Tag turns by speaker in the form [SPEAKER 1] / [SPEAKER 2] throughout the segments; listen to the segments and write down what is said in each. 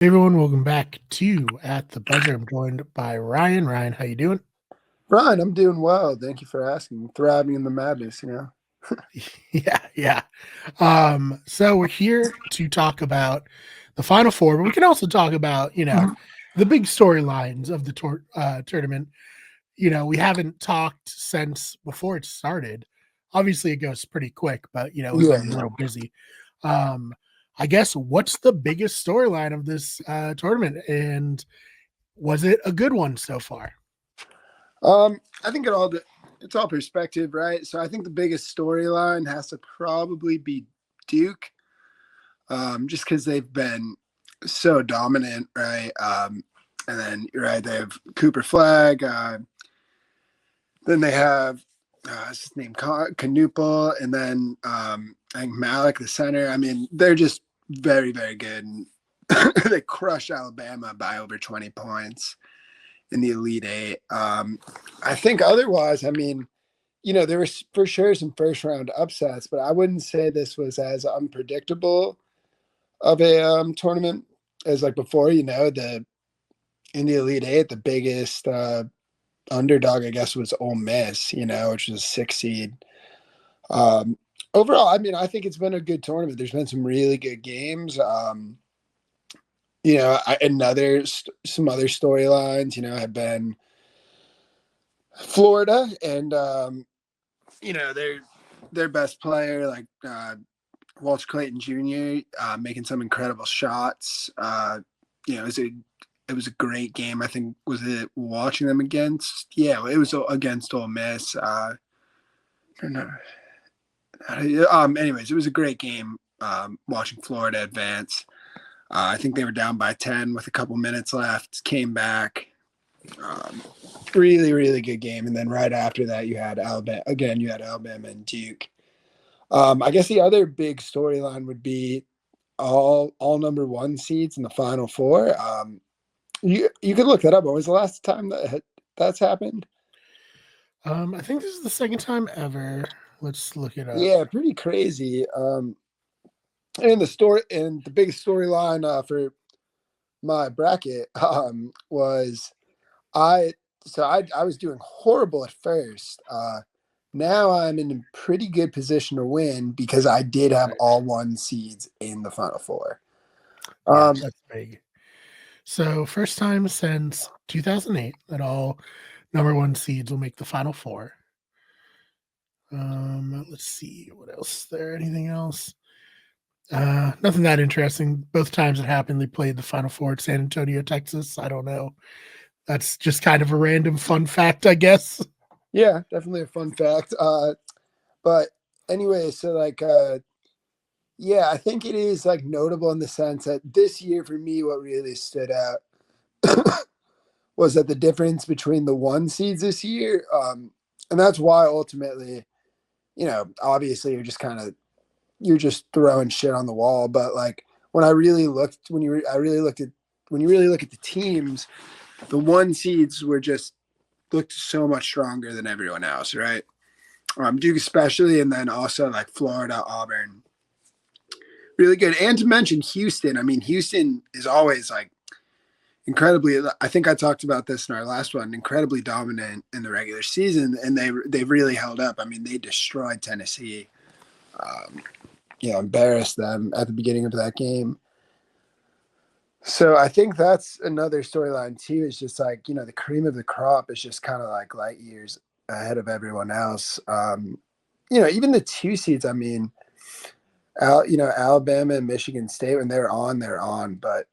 [SPEAKER 1] Hey everyone, welcome back to At the Buzzer. I'm joined by Ryan. Ryan, how you doing?
[SPEAKER 2] Ryan, I'm doing well. Thank you for asking. Thriving in the madness.
[SPEAKER 1] Yeah. So we're here to talk about the Final Four, but we can also talk about,
[SPEAKER 2] Mhm.
[SPEAKER 1] the big storylines of the tournament. We haven't talked since before it started. Obviously, it goes pretty quick, but we've
[SPEAKER 2] Yeah,
[SPEAKER 1] been a
[SPEAKER 2] yeah.
[SPEAKER 1] little busy. Um, I guess what's the biggest storyline of this tournament, and was it a good one so far?
[SPEAKER 2] I think it's all perspective, right? So I think the biggest storyline has to probably be Duke, just because they've been so dominant, right? And then you're right, they have Cooper Flag. Then they have what's his name, Canupa, and then I think Malik, the center. I mean, they're just very, very good. And they crush Alabama by over 20 points in the Elite Eight. I think otherwise, I mean, there was for sure some first round upsets, but I wouldn't say this was as unpredictable of a tournament as like before. The in the Elite Eight, the biggest underdog, I guess, was Ole Miss. Which was a 6 seed. Um, Overall, I mean, I think it's been a good tournament. There's been some really good games. Some other storylines, have been Florida and their best player like Walter Clayton Jr. Making some incredible shots. It was a great game. I think was it watching them against? Yeah, it was against Ole Miss. I don't know. Anyways, it was a great game. Watching Florida advance. I think they were down by 10 with a couple minutes left. Came back. Um, Really, really good game. And then right after that, you had Alabama again. You had Alabama and Duke. I guess the other big storyline would be all number one seeds in the Final Four. You could look that up. When was the last time that's happened?
[SPEAKER 1] I think this is the second time ever. Let's look it up.
[SPEAKER 2] Yeah, pretty crazy. And the biggest storyline for my bracket was I I was doing horrible at first. Now I'm in a pretty good position to win because I did have
[SPEAKER 1] Right.
[SPEAKER 2] all one seeds in the Final Four.
[SPEAKER 1] Yeah,
[SPEAKER 2] Um,
[SPEAKER 1] that's big. So first time since 2008 that all number one seeds will make the final four. Let's see what else is there. Anything else? Nothing that interesting. Both times it happened, they played the final four at San Antonio, Texas. I don't know. That's just kind of a random fun fact, I guess.
[SPEAKER 2] yeah, definitely a fun fact. But anyway, so yeah, I think it is like notable in the sense that this year for me, what really stood out was that the difference between the one seeds this year, and that's why ultimately, obviously you're just throwing shit on the wall. But like when I really looked, when you really look at the teams, the one seeds were just looked so much stronger than everyone else, right? Duke especially, and then also like Florida, Auburn, really good. And to mention Houston, I mean Houston is always like incredibly. I think I talked about this in our last one. Incredibly dominant in the regular season, and they've really held up. I mean, they destroyed Tennessee. Um, Embarrassed them at the beginning of that game. So I think that's another storyline too. Is just like the cream of the crop is just kind of like light years ahead of everyone else. Even the two seeds. I mean, Alabama and Michigan State when they're on, they're on. But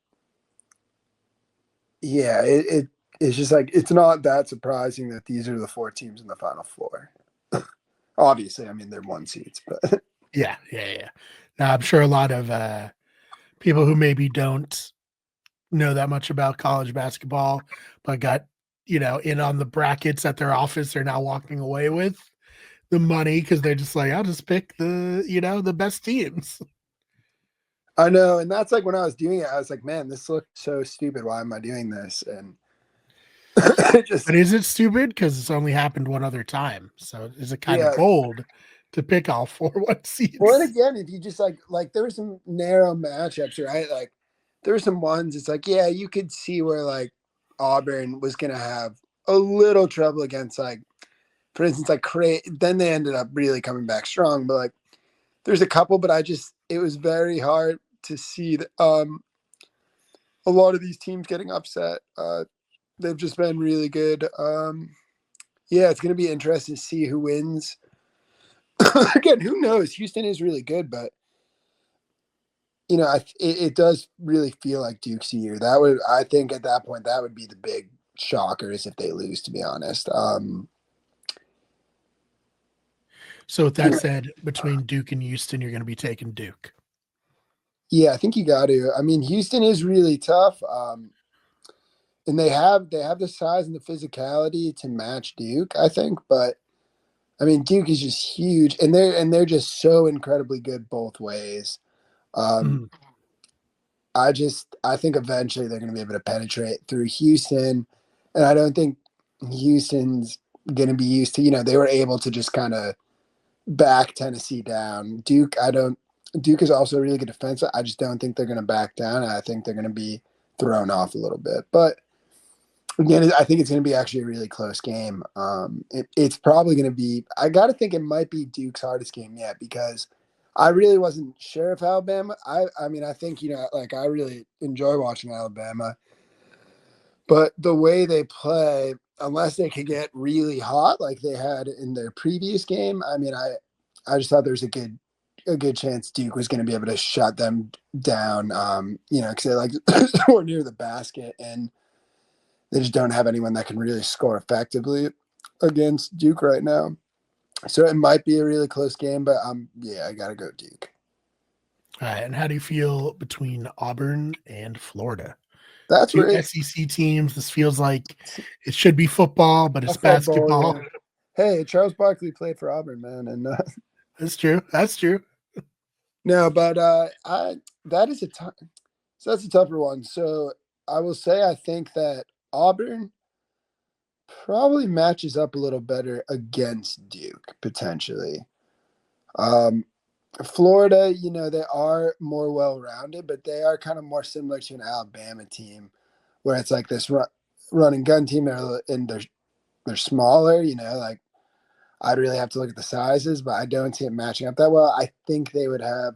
[SPEAKER 2] yeah, it's just like it's not that surprising that these are the four teams in the Final Four. Obviously, I mean they're one seeds, but
[SPEAKER 1] Yeah. Now, I'm sure a lot of people who maybe don't know that much about college basketball, but got, in on the brackets at their office are now walking away with the money because they're just like, I'll just pick the best teams.
[SPEAKER 2] I know, and that's like when I was doing it, I was like, man, this looks so stupid. Why am I doing this? And it just
[SPEAKER 1] But is it stupid? Because it's only happened one other time. So is it kind of
[SPEAKER 2] yeah.
[SPEAKER 1] bold to pick all four one
[SPEAKER 2] Well, and
[SPEAKER 1] seeds?
[SPEAKER 2] again, if you just like there were some narrow matchups, right? Like there were some ones. It's like, yeah, you could see where like Auburn was gonna have a little trouble against like, for instance, like then they ended up really coming back strong. But like, there's a couple, but it was very hard to see a lot of these teams getting upset. They've just been really good. Yeah, it's gonna be interesting to see who wins. Again, who knows? Houston is really good, but it does really feel like Duke's year. I think at that point, that would be the big shockers if they lose, to be honest.
[SPEAKER 1] So with that said, between Duke and Houston, you're going to be taking Duke.
[SPEAKER 2] Yeah, I think you got to. I mean, Houston is really tough, and they have the size and the physicality to match Duke, I think. But I mean, Duke is just huge, and they're just so incredibly good both ways. Um,
[SPEAKER 1] Mhm.
[SPEAKER 2] I think eventually they're going to be able to penetrate through Houston, and I don't think Houston's going to be used to. They were able to just kind of back Tennessee down. Duke is also a really good defense. I just don't think they're going to back down. I think they're going to be thrown off a little bit, but again, I think it's going to be actually a really close game. It's probably going to be. I got to think it might be Duke's hardest game yet because I really wasn't sure if Alabama. I mean, I think like I really enjoy watching Alabama, but the way they play, unless they could get really hot like they had in their previous game, I mean, I just thought there was a good chance Duke was going to be able to shut them down. Because they like were near the basket and they just don't have anyone that can really score effectively against Duke right now. So it might be a really close game, but yeah, I gotta go Duke.
[SPEAKER 1] All right. And how do you feel between Auburn and Florida?
[SPEAKER 2] That's
[SPEAKER 1] Two
[SPEAKER 2] where it's
[SPEAKER 1] SEC teams. This feels like it should be football, but
[SPEAKER 2] a
[SPEAKER 1] it's
[SPEAKER 2] football.
[SPEAKER 1] basketball.
[SPEAKER 2] Yeah. Hey, Charles Barkley played for Auburn, man, and
[SPEAKER 1] That's true. That's true.
[SPEAKER 2] no, but I that is a tough. So that's a tougher one. So I will say I think that Auburn probably matches up a little better against Duke potentially. Um, Florida, they are more well rounded, but they are kind of more similar to an Alabama team, where it's like this run and gun team, and they're smaller. Like I'd really have to look at the sizes, but I don't see it matching up that well. I think they would have.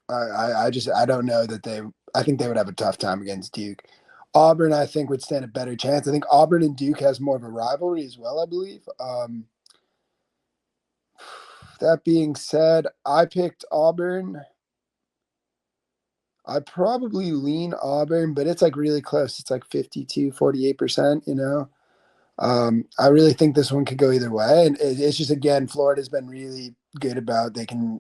[SPEAKER 2] I don't know that they. I think they would have a tough time against Duke. Auburn, I think, would stand a better chance. I think Auburn and Duke has more of a rivalry as well. I believe. That being said, I picked Auburn. I probably lean Auburn, but it's like really close. It's like 52, 48%, I really think this one could go either way. And it's just, again, Florida's been really good about they can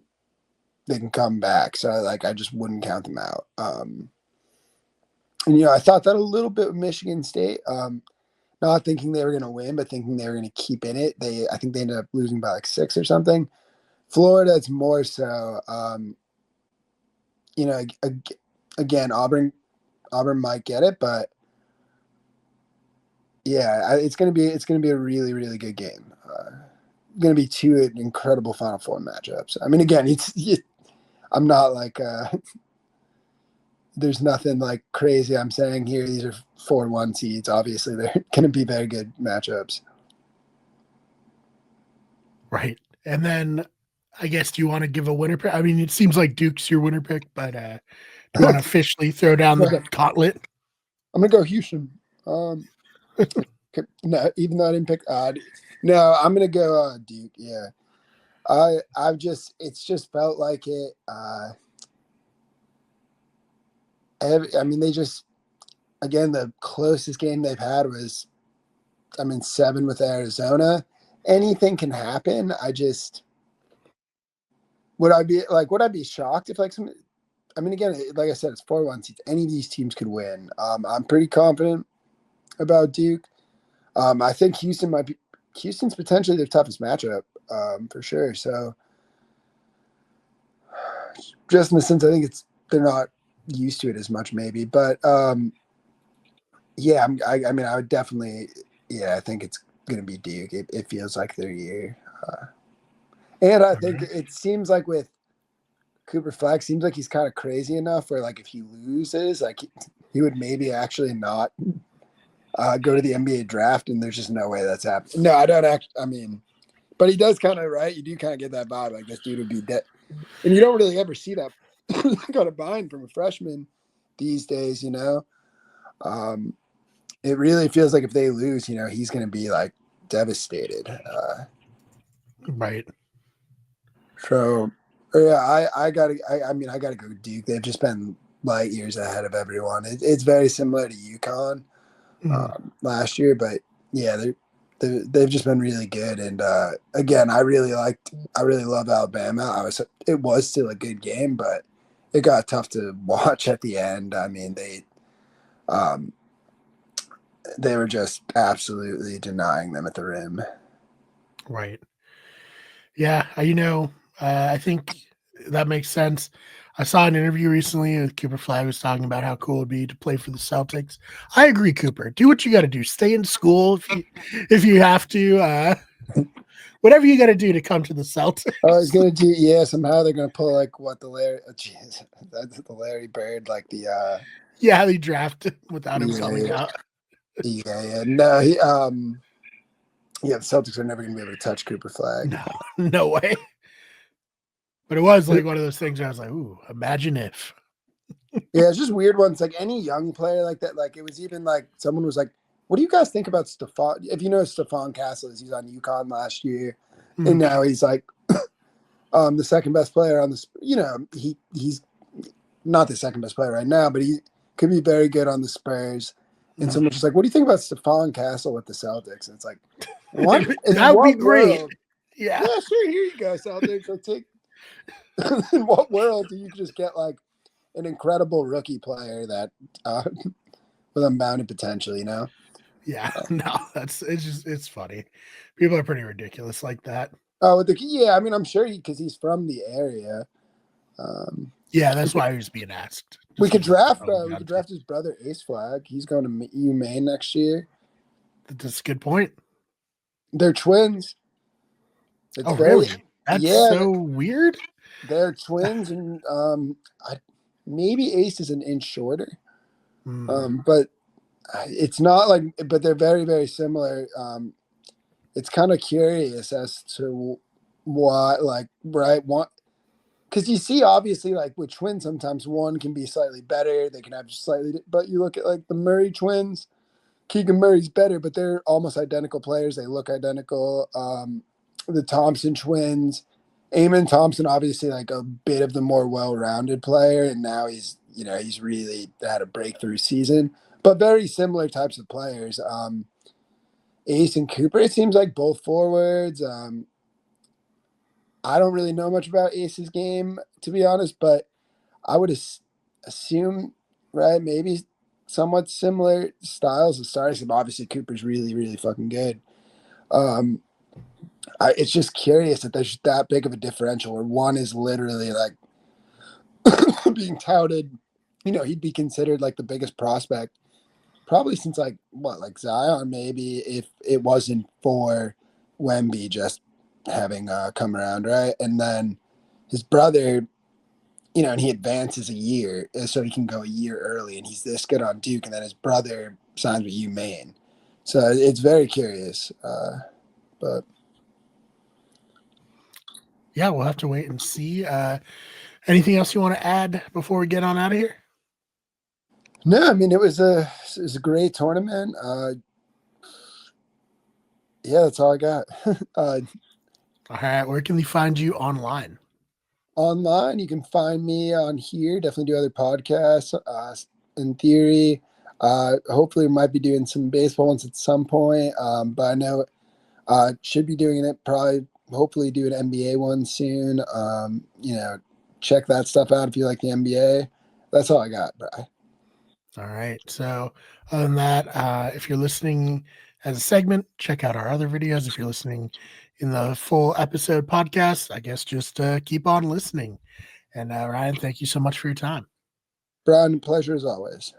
[SPEAKER 2] come back. So like I just wouldn't count them out. And I thought that a little bit with Michigan State. Not thinking they were gonna win, but thinking they were gonna keep in it. I think they ended up losing by like 6 or something. Florida, it's more so you know, again, Auburn might get it, but yeah, it's gonna be a really really good game. Going to be two incredible Final Four matchups. I mean, again, I'm not like there's nothing like crazy I'm saying here. These are 4-1 seeds. Obviously, they're going to be very good matchups.
[SPEAKER 1] Right. And then I guess do you want to give a winner pick? I mean, it seems like Duke's your winner pick, but do you want to officially throw down the gauntlet?
[SPEAKER 2] I'm gonna go Houston. No, even though I didn't pick odd. No, I'm gonna go Duke. Yeah, it's just felt like it. I mean, they just again the closest game they've had was, 7 with Arizona. Anything can happen. Would I be shocked if like some? I mean, again, like I said, it's 4-1 seats. Any of these teams could win. I'm pretty confident about Duke. I think Houston's potentially their toughest matchup, for sure. So just in the sense, I think they're not used to it as much, maybe. But yeah, I mean, I would definitely, yeah, I think it's gonna be Duke. It feels like their year, and I
[SPEAKER 1] All
[SPEAKER 2] think
[SPEAKER 1] right.
[SPEAKER 2] it seems like with Cooper Flag seems like he's kind of crazy enough where like if he loses, like he would maybe actually not go to the NBA draft, and there's just no way that's happening. No, I don't I mean, but he does kind of, right? You do kind of get that vibe, like this dude would be dead. And you don't really ever see that kind of bind from a freshman these days, you know? It really feels like if they lose, you know, he's going to be like devastated.
[SPEAKER 1] Right.
[SPEAKER 2] So, yeah, I gotta go Duke. They've just been light years ahead of everyone. It's very similar to UConn last year, but yeah, they've just been really good. And again, I really love Alabama. It was still a good game, but it got tough to watch at the end. I mean, they were just absolutely denying them at the rim.
[SPEAKER 1] Right. Yeah. I think that makes sense. I saw an interview recently with Cooper Flag was talking about how cool it'd be to play for the Celtics. I agree, Cooper. Do what you got to do. Stay in school if you have to. Whatever you got to do to come to the Celtics.
[SPEAKER 2] Oh, he's gonna do. Yeah, somehow they're gonna pull like what the Larry. That's the Larry Bird, like the.
[SPEAKER 1] Yeah, they drafted without him coming out.
[SPEAKER 2] Yeah. No, the Celtics are never gonna be able to touch Cooper Flag.
[SPEAKER 1] No way. But it was like one of those things where I was like, ooh, imagine if.
[SPEAKER 2] Yeah, it's just weird ones. Like any young player like that, like it was even like someone was like, what do you guys think about Stephon? If you know Stephon Castle, he's on UConn last year, and now he's like the second best player on the. You know, he's not the second best player right now, but he could be very good on the Spurs. And someone's just like, what do you think about Stephon Castle with the Celtics? And it's like, what?
[SPEAKER 1] That would be great.
[SPEAKER 2] World?
[SPEAKER 1] Yeah,
[SPEAKER 2] sure. Here you go, Celtics. Like, take. In what world do you just get like an incredible rookie player that with unbounded potential, you know?
[SPEAKER 1] Yeah, no, it's funny. People are pretty ridiculous like that.
[SPEAKER 2] Oh, I mean, I'm sure because he's from the area.
[SPEAKER 1] Yeah, that's why he was being asked.
[SPEAKER 2] We could draft his brother Ace Flag. He's going to UMaine next year.
[SPEAKER 1] That's a good point.
[SPEAKER 2] They're twins.
[SPEAKER 1] Really? That's so weird.
[SPEAKER 2] They're twins, and maybe Ace is an inch shorter. But it's not like, but they're very, very similar. It's kind of curious as to why, like, right? Because you see, obviously, like with twins, sometimes one can be slightly better. They can have slightly, but you look at like the Murray twins. Keegan Murray's better, but they're almost identical players. They look identical. The Thompson twins. Amen Thompson, obviously like a bit of the more well-rounded player, and now he's really had a breakthrough season, but very similar types of players. Ace and Cooper, it seems like both forwards. I don't really know much about Ace's game, to be honest, but I would assume, right, maybe somewhat similar styles of stars. Obviously, Cooper's really, really fucking good. It's just curious that there's that big of a differential where one is literally like being touted, you know, he'd be considered like the biggest prospect probably since like Zion, maybe, if it wasn't for Wemby just having come around, right? And then his brother, you know, and he advances a year so he can go a year early, and he's this good on Duke, and then his brother signs with UMaine. So it's very curious, but
[SPEAKER 1] yeah, we'll have to wait and see. Anything else you want to add before we get on out of here?
[SPEAKER 2] No, I mean, it was a great tournament. Yeah, that's all I got.
[SPEAKER 1] All right, where can they find you online?
[SPEAKER 2] Online, you can find me on here. Definitely do other podcasts. In theory, hopefully, we might be doing some baseball ones at some point. But I know should be doing it probably. Hopefully do an NBA one soon. You know, check that stuff out if you like the NBA. That's all I got, bro.
[SPEAKER 1] All right. So other than that, if you're listening as a segment, check out our other videos. If you're listening in the full episode podcast, I guess just keep on listening. And Ryan, thank you so much for your time.
[SPEAKER 2] Brian, pleasure as always.